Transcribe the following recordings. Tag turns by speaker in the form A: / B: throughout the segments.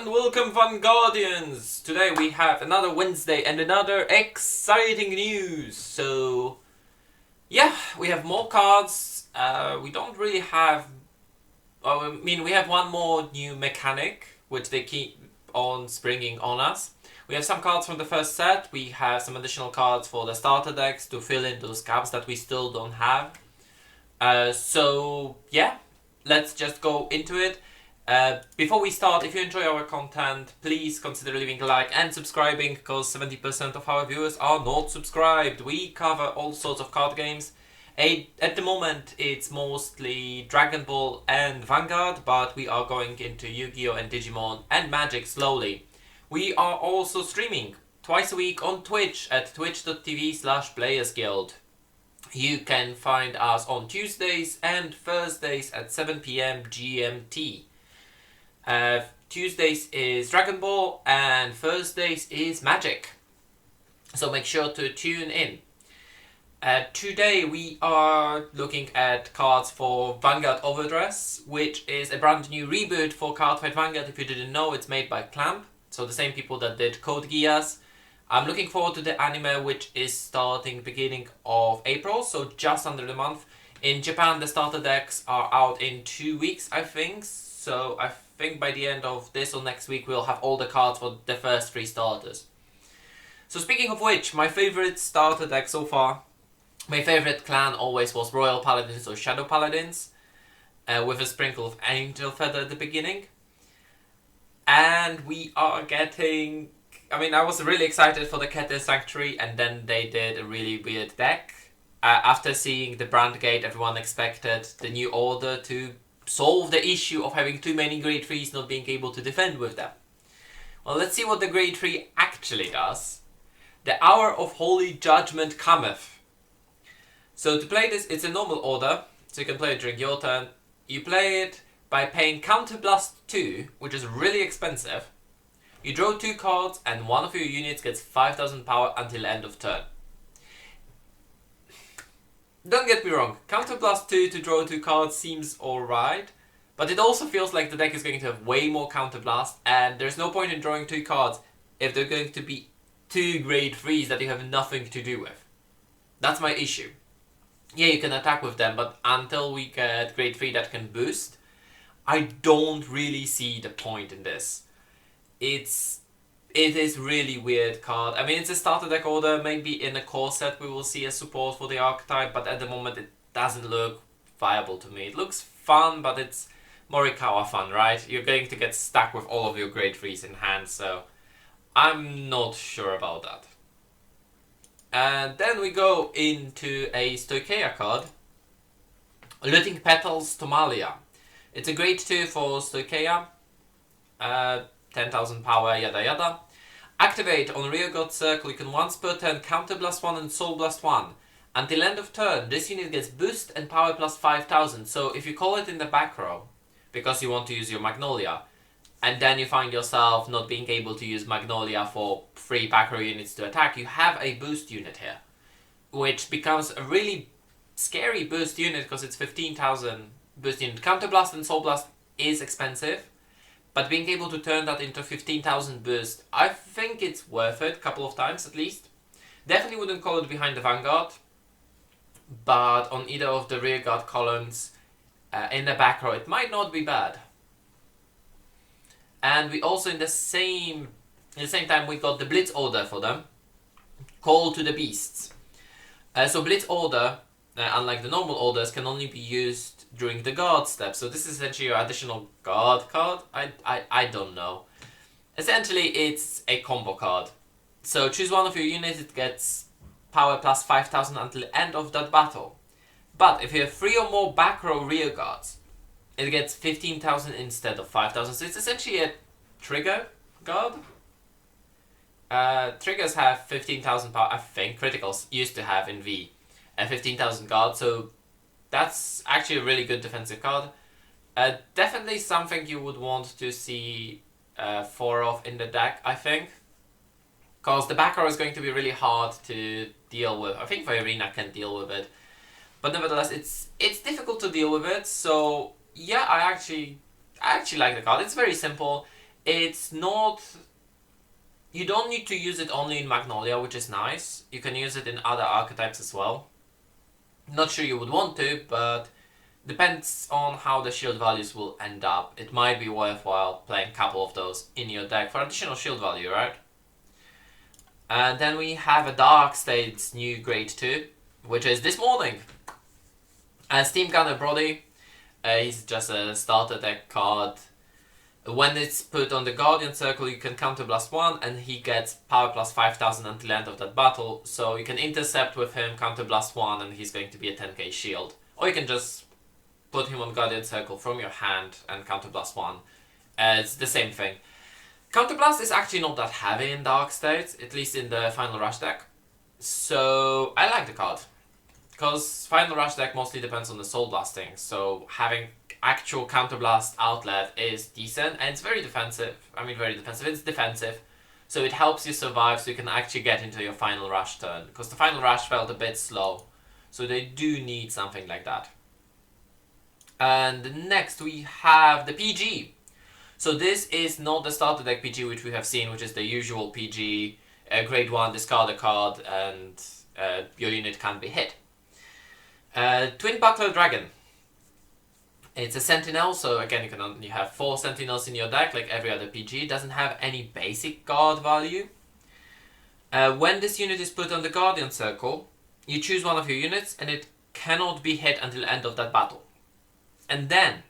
A: and welcome Vanguardians! Today we have another Wednesday and another exciting news. So, yeah, we have more cards. We don't really have... we have one more new mechanic, which they keep on springing on us. We have some cards from the first set. We have some additional cards for the starter decks to fill in those gaps that we still don't have. So, yeah, let's just go into it. Before we start, if you enjoy our content, please consider leaving a like and subscribing, because 70% of our viewers are not subscribed. We cover all sorts of card games. At the moment, it's mostly Dragon Ball and Vanguard, but we are going into Yu-Gi-Oh! And Digimon and Magic slowly. We are also streaming twice a week on Twitch at twitch.tv/playersguild. You can find us on Tuesdays and Thursdays at 7 PM GMT. Tuesdays is Dragon Ball and Thursdays is Magic. So make sure to tune in. Today we are looking at cards for Vanguard OverDress, which is a brand new reboot for CardfightVanguard. If you didn't know, it's made by Clamp, so the same people that did Code Geass. I'm looking forward to the anime, which is starting beginning of April, so just under the month. In Japan, the starter decks are out in 2 weeks, I think. So I think by the end of this or next week, we'll have all the cards for the first 3 starters. So speaking of which, my favorite starter deck so far, my favorite clan always was Royal Paladins or Shadow Paladins, with a sprinkle of Angel Feather at the beginning. And we are getting... I was really excited for the Keter Sanctuary, and then they did a really weird deck. After seeing the Brandgate, everyone expected the new order to solve the issue of having too many grade 3s not being able to defend with them. Well, let's see what the grade 3 actually does. The Hour of Holy Judgment cometh. So to play this, it's a normal order, so you can play it during your turn. You play it by paying Counterblast 2, which is really expensive. You draw 2 cards and one of your units gets 5000 power until end of turn. Don't get me wrong, Counterblast 2 to draw 2 cards seems alright, but it also feels like the deck is going to have way more Counterblast, and there's no point in drawing 2 cards if they're going to be 2 grade 3s that you have nothing to do with. That's my issue. Yeah, you can attack with them, but until we get grade 3 that can boost, I don't really see the point in this. It is really weird card. It's a starter deck order. Maybe in a core set we will see a support for the archetype, but at the moment it doesn't look viable to me. It looks fun, but it's Morikawa fun, right? You're going to get stuck with all of your grade 3s in hand, so I'm not sure about that. And then we go into a Stoichea card, Looting Petals Tomalia. It's a grade 2 for Stoichea. 10,000 power, yada yada. Activate on Rear God Circle, you can once per turn Counterblast 1 and Soul Blast 1. Until end of turn, this unit gets boost and power plus 5,000. So if you call it in the back row, because you want to use your Magnolia, and then you find yourself not being able to use Magnolia for 3 back row units to attack, you have a boost unit here, which becomes a really scary boost unit because it's 15,000 boost unit. Counterblast and Soul Blast is expensive, but being able to turn that into 15,000 boost, I think it's worth it, a couple of times at least. Definitely wouldn't call it behind the Vanguard, but on either of the rear guard columns in the back row, it might not be bad. And we also in the same time we got the Blitz Order for them, Call to the Beasts. So Blitz Order, unlike the normal orders, can only be used during the guard step. So this is essentially your additional guard card. I don't know. Essentially, it's a combo card. So choose one of your units, it gets power plus 5,000 until the end of that battle. But if you have 3 or more back row rear guards, it gets 15,000 instead of 5,000. So it's essentially a trigger guard. Triggers have 15,000 power, I think. Criticals used to have in V. 15,000 guard, so that's actually a really good defensive card. Definitely something you would want to see 4 of in the deck, I think. Because the back row is going to be really hard to deal with. I think Virina can deal with it. But nevertheless, it's difficult to deal with it, so yeah, I actually like the card. It's very simple. it's not... You don't need to use it only in Magnolia, which is nice. You can use it in other archetypes as well. Not sure you would want to, but depends on how the shield values will end up. It might be worthwhile playing a couple of those in your deck for additional shield value, right? And then we have a Dark States new grade 2, which is this morning. Steam Gunner Brody, he's just a starter deck card. When it's put on the Guardian Circle, you can counterblast 1 and he gets power plus 5000 until the end of that battle. So you can intercept with him, counterblast 1 and he's going to be a 10k shield. Or you can just put him on Guardian Circle from your hand and counterblast 1. It's the same thing. Counterblast is actually not that heavy in Dark States, at least in the Final Rush deck. So I like the card. Because Final Rush deck mostly depends on the Soul Blasting, so having actual Counterblast outlet is decent, and it's very defensive. I mean, very defensive. It's defensive, so it helps you survive so you can actually get into your Final Rush turn. Because the Final Rush felt a bit slow, so they do need something like that. And next we have the PG. So this is not the starter deck PG which we have seen, which is the usual PG, grade 1, discard a card, and your unit can't be hit. Twin Buckler Dragon. It's a Sentinel, so again you can only have 4 Sentinels in your deck like every other PG. It doesn't have any basic guard value. When this unit is put on the Guardian Circle, you choose one of your units and it cannot be hit until the end of that battle. And then,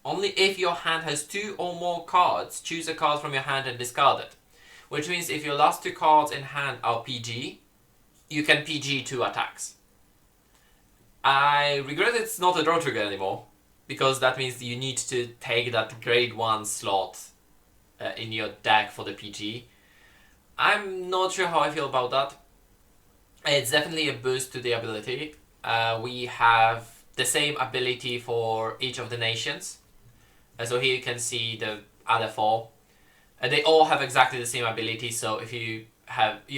A: only if your hand has 2 or more cards, choose a card from your hand and discard it. Which means if your last 2 cards in hand are PG, you can PG 2 attacks. I regret it's not a draw trigger anymore, because that means you need to take that grade 1 slot in your deck for the PG. I'm not sure how I feel about that. It's definitely a boost to the ability. We have the same ability for each of the nations. So here you can see the other 4. They all have exactly the same ability, so if you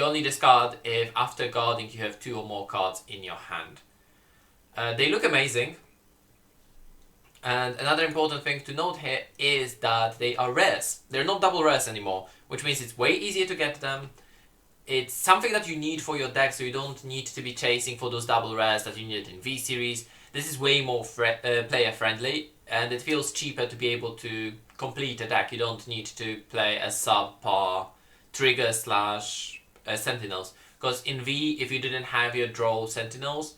A: only discard if after guarding you have 2 or more cards in your hand. They look amazing. And another important thing to note here is that they are rares. They're not double rares anymore, which means it's way easier to get them. It's something that you need for your deck, so you don't need to be chasing for those double rares that you need in V-Series. This is way more player friendly, and it feels cheaper to be able to complete a deck. You don't need to play a subpar trigger / Sentinels. Because in V, if you didn't have your draw Sentinels,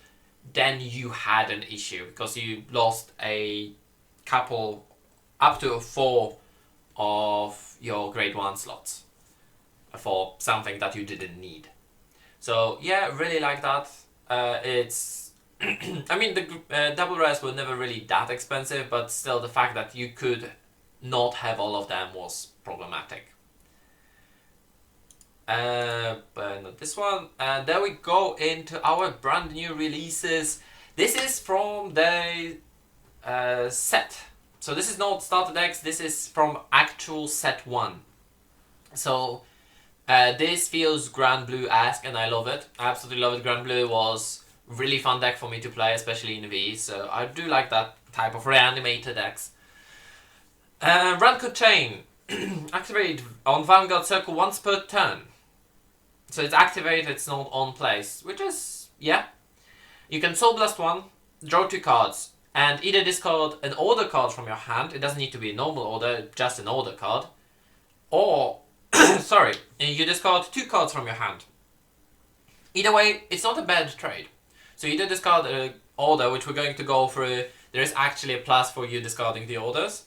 A: then you had an issue because you lost a couple, up to 4 of your grade 1 slots for something that you didn't need. So yeah, really like that. It's I mean, the double rares were never really that expensive, but still the fact that you could not have all of them was problematic. But not this one. And there we go into our brand new releases. This is from the set. So this is not starter decks, this is from actual set 1. So this feels Grand Blue-esque and I love it. I absolutely love it. Grand Blue was really fun deck for me to play, especially in V. So I do like that type of reanimator decks. Rancourt Chain. Activate on Vanguard Circle once per turn. So it's activated, it's not on place, which is, yeah. You can Soul Blast 1, draw 2 cards, and either discard an order card from your hand, it doesn't need to be a normal order, just an order card, or, sorry, you discard 2 cards from your hand. Either way, it's not a bad trade. So either discard an order, which we're going to go through, there is actually a plus for you discarding the orders,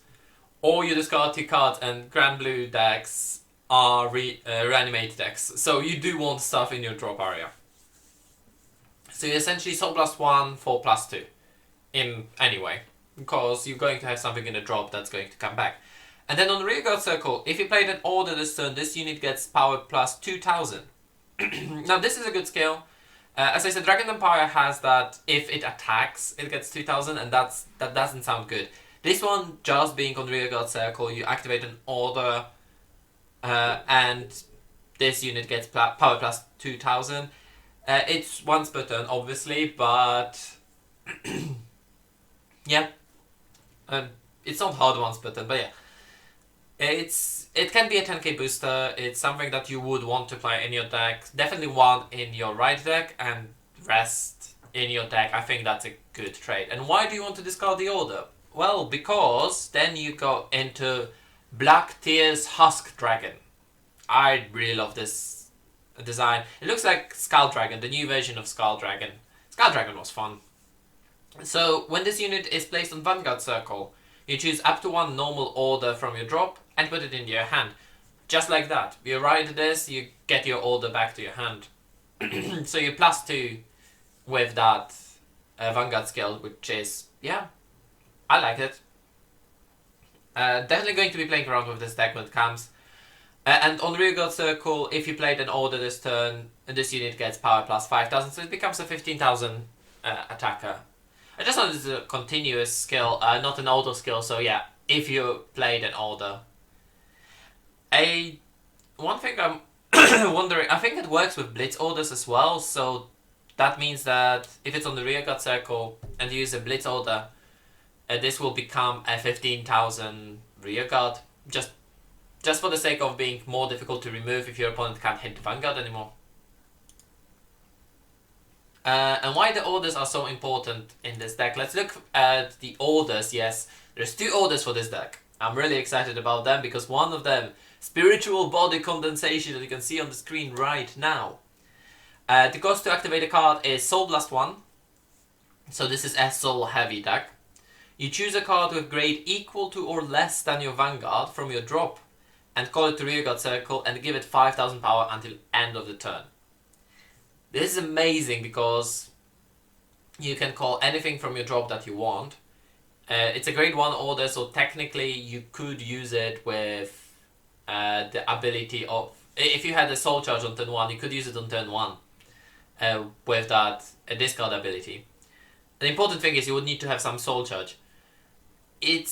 A: or you discard 2 cards, and Grand Blue decks are reanimated decks, so you do want stuff in your drop area. So you essentially Soul Blast 1 for +2 in any way, because you're going to have something in the drop that's going to come back. And then on the Rearguard Circle, if you played an order this turn, this unit gets power plus 2000. Now this is a good skill. As I said, Dragon Empire has that if it attacks, it gets 2000, and that doesn't sound good. This one, just being on Rearguard Circle, you activate an order, and this unit gets power plus 2000. It's once per turn, obviously, but yeah, it's not hard once per turn, but yeah. it can be a 10k booster. It's something that you would want to play in your deck. Definitely one in your right deck and rest in your deck. I think that's a good trade. And why do you want to discard the order? Well, because then you go into Black Tears Husk Dragon. I really love this design. It looks like Skull Dragon, the new version of Skull Dragon. Skull Dragon was fun. So when this unit is placed on Vanguard Circle, you choose up to one normal order from your drop and put it into your hand. Just like that. You ride this, you get your order back to your hand. So you +2 with that Vanguard skill, which is, yeah, I like it. Definitely going to be playing around with this deck when it comes. And on Rearguard Circle, if you played an order this turn, this unit gets power +5000, so it becomes a 15,000 attacker. I just thought it's a continuous skill, not an order skill, so yeah, if you played an order. One thing I'm wondering, I think it works with Blitz orders as well, so that means that if it's on the Rearguard Circle and you use a Blitz order, this will become a 15,000 Rearguard, just for the sake of being more difficult to remove if your opponent can't hit the Vanguard anymore. And why the orders are so important in this deck. Let's look at the orders. Yes, there's 2 orders for this deck. I'm really excited about them because one of them, Spiritual Body Condensation, that you can see on the screen right now. The cost to activate a card is Soul Blast 1. So this is a soul heavy deck. You choose a card with grade equal to or less than your Vanguard from your drop and call it to Rearguard Circle and give it 5000 power until end of the turn. This is amazing because you can call anything from your drop that you want. It's a grade 1 order, so technically you could use it with the ability of... If you had a soul charge on turn 1, you could use it on turn 1 with that discard ability. The important thing is you would need to have some soul charge. It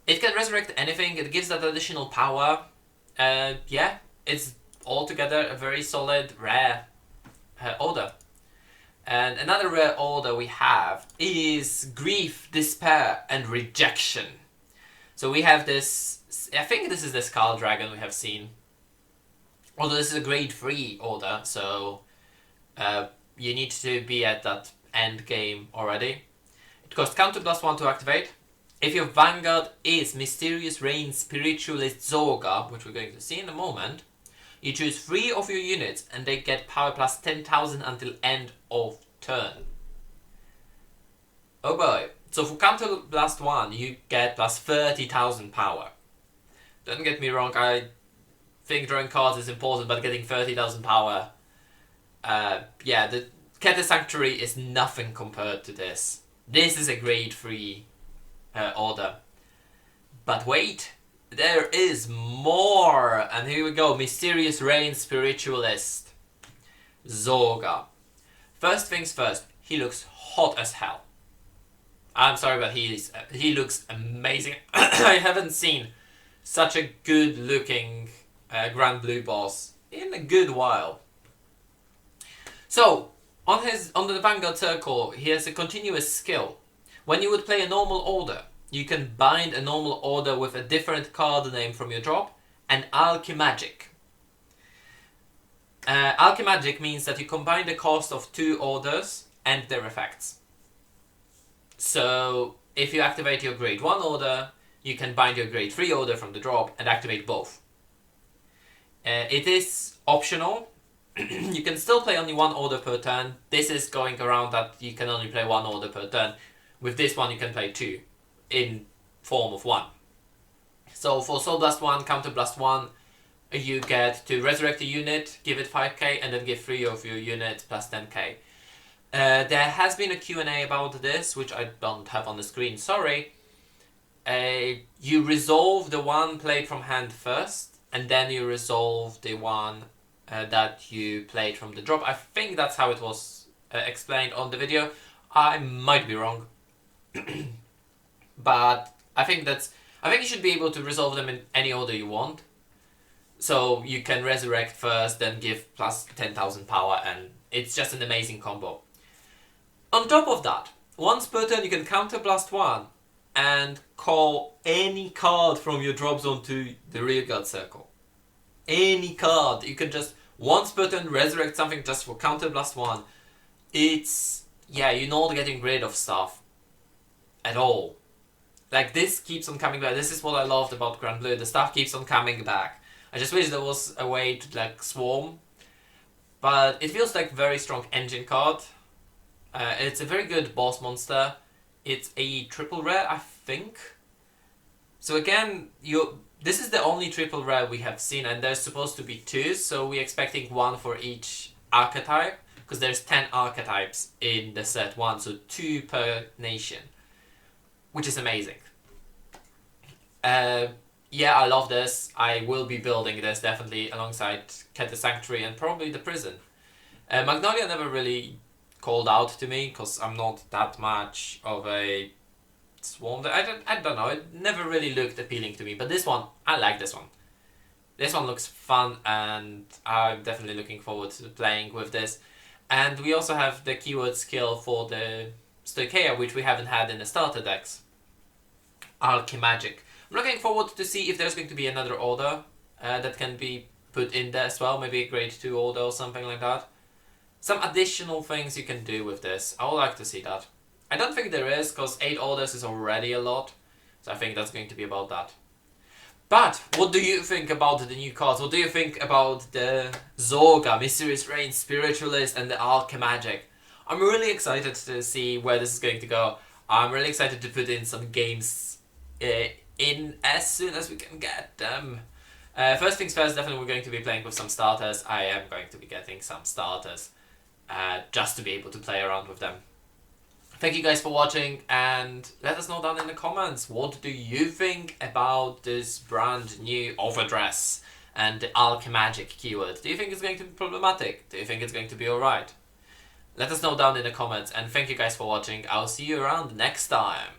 A: can resurrect anything, it gives that additional power. Yeah, it's altogether a very solid, rare order. And another rare order we have is Grief, Despair and Rejection. So we have this, I think this is the Skull Dragon we have seen. Although this is a grade 3 order, so you need to be at that end game already. It costs counter +1 to activate. If your Vanguard is Mysterious Rain Spiritualist Zorga, which we're going to see in a moment, you choose 3 of your units and they get power +10,000 until end of turn. Oh boy. So for counter +1 you get +30,000 power. Don't get me wrong, I think drawing cards is important, but getting 30,000 power, yeah, the Keter Sanctuary is nothing compared to this. This is a grade 3 order. But wait, there is more! And here we go, Mysterious Rain Spiritualist Zorga. First things first, he looks hot as hell. I'm sorry, but he looks amazing. I haven't seen such a good looking Grand Blue boss in a good while. So, on the Vanguard Circle, he has a continuous skill. When you would play a normal order, you can bind a normal order with a different card name from your drop and Alchemagic. Alchemagic means that you combine the cost of 2 orders and their effects. So, if you activate your grade 1 order, you can bind your grade 3 order from the drop and activate both. It is optional. You can still play only 1 order per turn. This is going around that you can only play 1 order per turn. With this one you can play 2 in form of 1. So for Soul Blast 1, Counter Blast 1, you get to resurrect a unit, give it 5k, and then give 3 of your units plus 10k. There has been a Q&A about this, which I don't have on the screen, sorry. You resolve the one played from hand first, and then you resolve the one that you played from the drop. I think that's how it was explained on the video. I might be wrong. But I think you should be able to resolve them in any order you want. So you can resurrect first, then give plus 10,000 power, and it's just an amazing combo. On top of that, once per turn you can counter blast 1 and call any card from your drop zone to the rearguard circle. Any card. You can just once button resurrect something just for counter blast 1. It's, yeah, you're not getting rid of stuff at all. Like, this keeps on coming back. This is what I loved about Grand Blue. The stuff keeps on coming back. I just wish there was a way to like swarm, but it feels like a very strong engine card. It's a very good boss monster. It's a triple rare, I think. So again, this is the only triple rare we have seen, and there's supposed to be 2, so we're expecting 1 for each archetype, because there's 10 archetypes in the set 1, so 2 per nation, which is amazing. Yeah, I love this. I will be building this definitely alongside Cat the Sanctuary and probably the Prison. Magnolia never really called out to me because I'm not that much of a swarm. I don't know. It never really looked appealing to me. But this one, I like this one. This one looks fun, and I'm definitely looking forward to playing with this. And we also have the keyword skill for the Stoichea, which we haven't had in the starter decks. Alchemagic. I'm looking forward to see if there's going to be another order that can be put in there as well. Maybe a grade 2 order or something like that. Some additional things you can do with this. I would like to see that. I don't think there is, because 8 orders is already a lot. So I think that's going to be about that. But what do you think about the new cards? What do you think about the Zorga, Mysterious Reign, Spiritualist, and the Alchemagic? I'm really excited to see where this is going to go. I'm really excited to put in some games in as soon as we can get them. First things first, definitely we're going to be playing with some starters. I am going to be getting some starters just to be able to play around with them. Thank you guys for watching, and let us know down in the comments, what do you think about this brand new OverDress and the Alchemagic keyword? Do you think it's going to be problematic? Do you think it's going to be alright? Let us know down in the comments, and thank you guys for watching. I'll see you around next time.